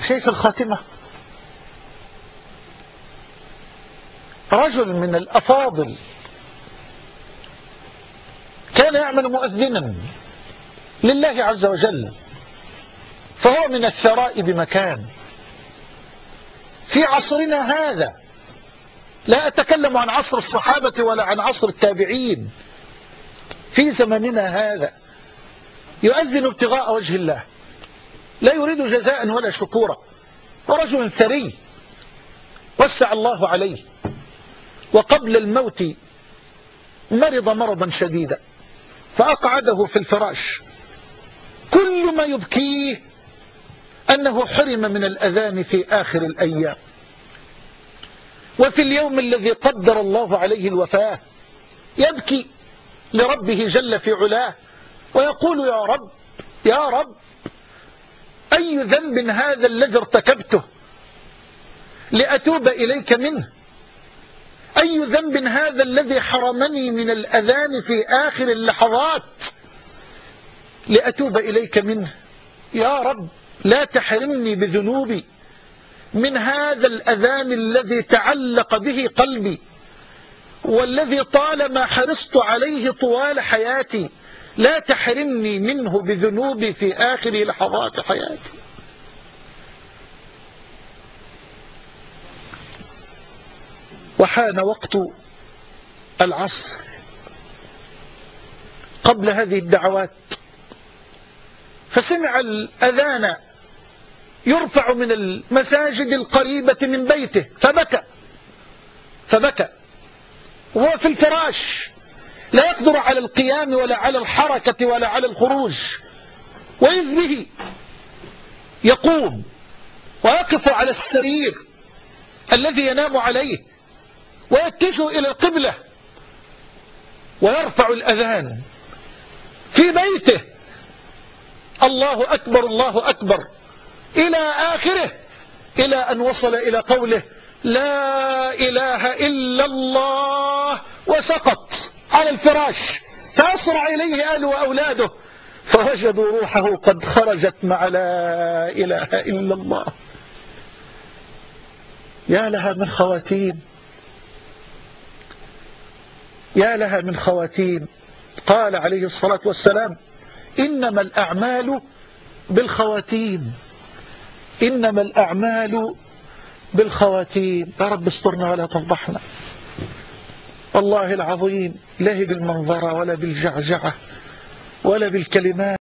شايف الخاتمة؟ رجل من الأفاضل كان يعمل مؤذنا لله عز وجل، فهو من الثراء بمكان. في عصرنا هذا، لا أتكلم عن عصر الصحابة ولا عن عصر التابعين، في زمننا هذا يؤذن ابتغاء وجه الله، لا يريد جزاء ولا شكورا، ورجل ثري وسع الله عليه، وقبل الموت مرض مرضا شديدا فأقعده في الفراش. كل ما يبكيه أنه حرم من الأذان في آخر الأيام، وفي اليوم الذي قدر الله عليه الوفاة يبكي لربه جل في علاه ويقول: يا رب يا رب، أي ذنب هذا الذي ارتكبته لأتوب إليك منه؟ أي ذنب هذا الذي حرمني من الأذان في آخر اللحظات لأتوب إليك منه؟ يا رب لا تحرمني بذنوبي من هذا الأذان الذي تعلق به قلبي، والذي طالما حرصت عليه طوال حياتي، لا تحرمني منه بذنوبي في آخر لحظات حياتي. وحان وقت العصر قبل هذه الدعوات، فسمع الأذان يرفع من المساجد القريبة من بيته فبكى وهو في الفراش، لا يقدر على القيام ولا على الحركة ولا على الخروج، وإذ به يقوم ويقف على السرير الذي ينام عليه ويتجه إلى القبلة ويرفع الأذان في بيته: الله أكبر الله أكبر، إلى آخره، إلى أن وصل إلى قوله: لا إله إلا الله، وسقط على الفراش، فأسرع إليه أهله وأولاده فوجدوا روحه قد خرجت مع لا إله إلا الله. يا لها من خواتيم، يا لها من خواتيم. قال عليه الصلاة والسلام: إنما الأعمال بالخواتيم، إنما الأعمال بالخواتيم. يا رب استرنا ولا تفضحنا. والله العظيم لا بالمنظرة ولا بالجعجعة ولا بالكلمات.